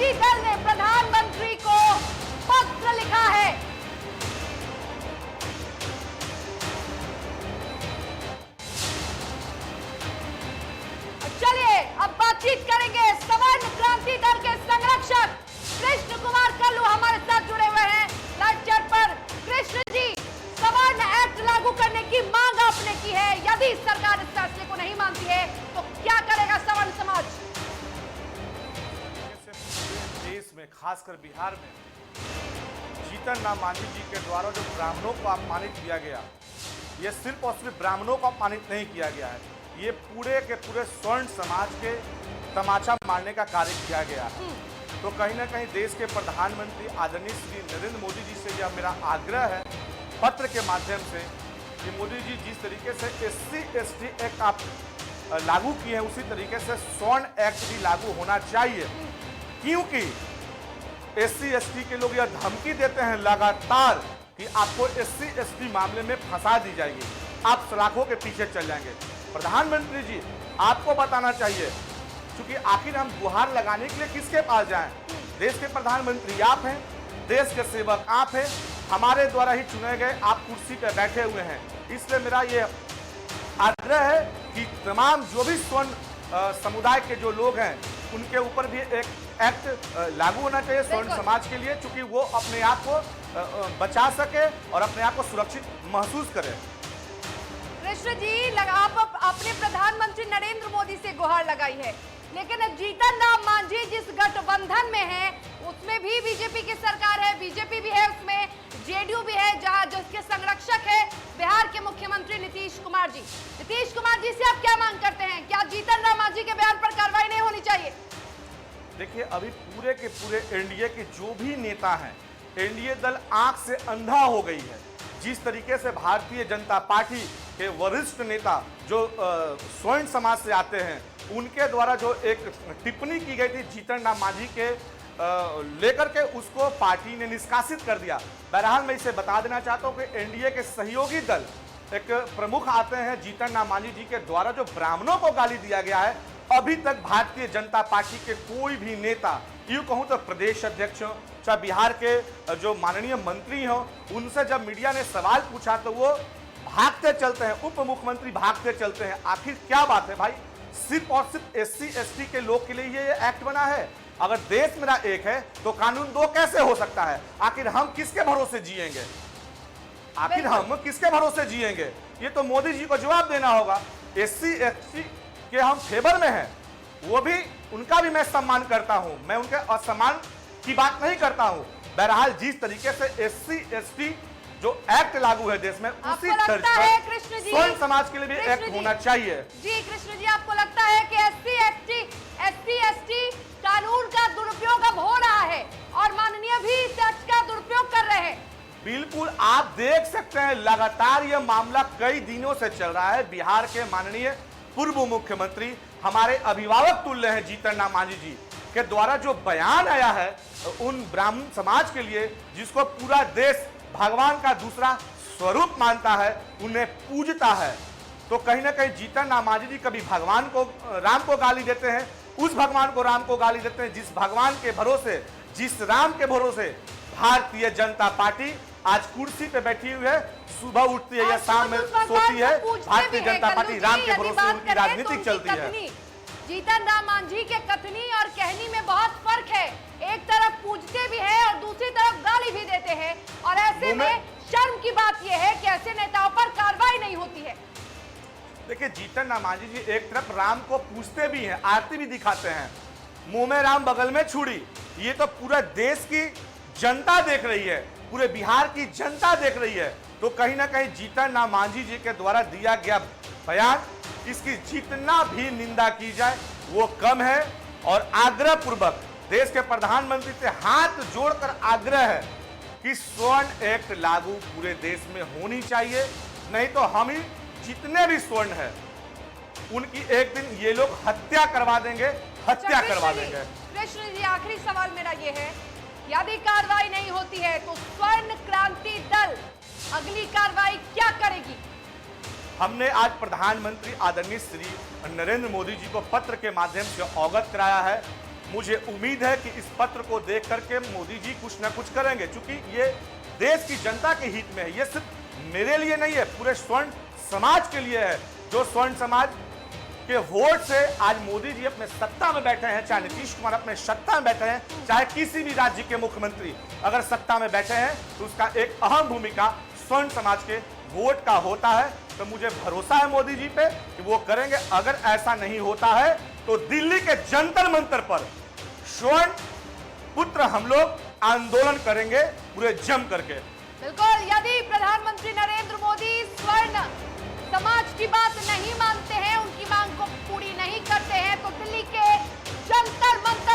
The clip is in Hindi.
क्रांति दल ने प्रधानमंत्री को पत्र लिखा है। चलिए अब बातचीत करेंगे सवर्ण क्रांति दल के संरक्षक कृष्ण कुमार कल्लू हमारे साथ जुड़े हुए हैं लाइव चैट पर। कृष्ण जी, सवर्ण एक्ट लागू करने की मांग आपने की है, यदि सरकार इस फैसले को नहीं मानती है तो क्या करेगा सवर्ण समाज? देश में खासकर बिहार में जीतन राम मांझी जी के द्वारा जो ब्राह्मणों को अपमानित किया गया, ये सिर्फ और सिर्फ ब्राह्मणों को अपमानित नहीं किया गया है, ये पूरे के पूरे स्वर्ण समाज के तमाचा मारने का कार्य किया गया है। तो कहीं ना कहीं देश के प्रधानमंत्री आदरणीय श्री नरेंद्र मोदी जी से यह मेरा आग्रह है पत्र के माध्यम से कि मोदी जी जिस तरीके से SC/ST एक्ट आप लागू किए हैं उसी तरीके से स्वर्ण एक्ट भी लागू होना चाहिए, क्योंकि SC/ST के लोग यह धमकी देते हैं लगातार कि आपको SC/ST मामले में फंसा दी जाएगी, आप सलाखों के पीछे चल जाएंगे। प्रधानमंत्री जी, आपको बताना चाहिए, क्योंकि आखिर हम गुहार लगाने के लिए किसके पास जाएं? देश के प्रधानमंत्री आप हैं, देश के सेवक आप हैं, हमारे द्वारा ही चुने गए आप कुर्सी पर बैठे हुए हैं। इसलिए मेरा ये आग्रह है कि तमाम जो भी स्वर्ण समुदाय के जो लोग हैं उनके ऊपर भी एक एक्ट लागू होना चाहिए स्वर्ण समाज के लिए, क्योंकि वो अपने आप को बचा सके और अपने आप को सुरक्षित महसूस करे। कृष्ण जी, आप अपने प्रधानमंत्री नरेंद्र मोदी से गुहार लगाई है, लेकिन जीतन राम मांझी जिस गठबंधन में है उसमें भी बीजेपी की सरकार है, बीजेपी भी है, उसमें जेडीयू भी है, जहां जिसके संरक्षक है बिहार के मुख्यमंत्री नीतीश कुमार जी। नीतीश कुमार जी से आप क्या मांग करते हैं? क्या जीतन राम मांझी के बयान पर कार्रवाई नहीं होनी चाहिए? देखिए, अभी पूरे के पूरे एनडीए के जो भी नेता हैं, एनडीए दल आंख से अंधा हो गई है। जिस तरीके से भारतीय जनता पार्टी के वरिष्ठ नेता जो स्वर्ण समाज से आते हैं उनके द्वारा जो एक टिप्पणी की गई थी जीतन राम मांझी के लेकर के, उसको पार्टी ने निष्कासित कर दिया। बहरहाल मैं इसे बता देना चाहता हूं कि एनडीए के सहयोगी दल एक प्रमुख आते हैं जीतन राम मांझी जी के द्वारा जो ब्राह्मणों को गाली दिया गया है, अभी तक भारतीय जनता पार्टी के कोई भी नेता, यूं कहूं तो प्रदेश अध्यक्ष हो चाहे बिहार के जो माननीय मंत्री हो, उनसे जब मीडिया ने सवाल पूछा तो वो भागते चलते हैं, उप मुख्यमंत्री भागते चलते हैं। आखिर क्या बात है भाई? सिर्फ और सिर्फ SC/ST के लोग के लिए ये एक्ट बना है। अगर देश मेरा एक है तो कानून दो कैसे हो सकता है? आखिर हम किसके भरोसे जिएंगे? आखिर हम किसके भरोसे जिएंगे? ये तो मोदी जी को जवाब देना होगा। SC/ST के हम फेवर में हैं, वो भी, उनका भी मैं सम्मान करता हूं, मैं उनके असम्मान की बात नहीं करता हूं। बहरहाल जिस तरीके से SC/ST जो एक्ट लागू है देश में, उसी तर्ज पर स्वर्ण समाज के लिए भी एक्ट होना चाहिए। जी कृष्ण जी, आपको लगता है कि SC/ST कानून का दुरुपयोग अब हो रहा है और माननीय भी इस एक्ट का दुरुपयोग कर रहे हैं? बिल्कुल, आप देख सकते हैं लगातार यह मामला कई दिनों से चल रहा है। बिहार के माननीय पूर्व मुख्यमंत्री, हमारे अभिभावक तुल्य हैं जीतन राम मांझी जी के द्वारा जो बयान आया है उन ब्राह्मण समाज के लिए, जिसको पूरा देश भगवान का दूसरा स्वरूप मानता है, उन्हें पूजता है, तो कहीं ना कहीं जीतन राम मांझी जी कभी भगवान को, राम को गाली देते हैं, उस भगवान को राम को गाली देते हैं जिस भगवान के भरोसे, जिस राम के भरोसे भारतीय जनता पार्टी आज कुर्सी पे बैठी हुई है। सुबह उठती है या शाम में सोती है, भारतीय जनता पार्टी राम के भरोसे उनकी राजनीति चलती है। जीतन राम मांझी के कथनी और कहनी में बहुत फर्क है। एक तरफ पूजते भी है और दूसरी तरफ गाली भी देते हैं, और ऐसे में शर्म की बात यह है कि ऐसे नेताओं पर कार्रवाई नहीं होती है। देखिए, जीतन राम मांझी जी एक तरफ राम को पूजते भी हैं, आरती भी दिखाते हैं, मुंह में राम बगल में छुरी, ये तो पूरा देश की जनता देख रही है, पूरे बिहार की जनता देख रही है। तो कहीं ना कहीं जीतन राम मांझी जी के द्वारा दिया गया बयान, इसकी जितना भी निंदा की जाए वो कम है। और आग्रह पूर्वक देश के प्रधानमंत्री से हाथ जोड़कर आग्रह है कि स्वर्ण एक्ट लागू पूरे देश में होनी चाहिए, नहीं तो हम ही जितने भी स्वर्ण है उनकी एक दिन ये लोग हत्या करवा देंगे, हत्या करवा देंगे। कृष्ण जी, आखिरी सवाल मेरा ये है, यदि कार्रवाई नहीं होती है तो स्वर्ण क्रांति दल अगली कार्रवाई क्या करेगी? हमने आज प्रधानमंत्री आदरणीय श्री नरेंद्र मोदी जी को पत्र के माध्यम से अवगत कराया है मुझे उम्मीद है कि इस पत्र को देख करके मोदी जी कुछ ना कुछ करेंगे, क्योंकि ये देश की जनता के हित में है। ये सिर्फ मेरे लिए नहीं है, पूरे स्वर्ण समाज के लिए है। जो स्वर्ण समाज के वोट से आज मोदी जी अपने सत्ता में बैठे हैं, चाहे नीतीश कुमार अपने सत्ता में बैठे हैं, चाहे किसी भी राज्य के मुख्यमंत्री अगर सत्ता में बैठे हैं, तो उसका एक अहम भूमिका स्वर्ण समाज के वोट का होता है। तो मुझे भरोसा है मोदी जी पे कि वो करेंगे। अगर ऐसा नहीं होता है तो दिल्ली के जंतर मंतर पर स्वर्ण पुत्र हम लोग आंदोलन करेंगे पूरे जम करके। बिल्कुल, यदि प्रधानमंत्री नरेंद्र मोदी स्वर्ण समाज की बात नहीं मानते हैं, उनकी मांग को पूरी नहीं करते हैं, तो दिल्ली के जंतर मंतर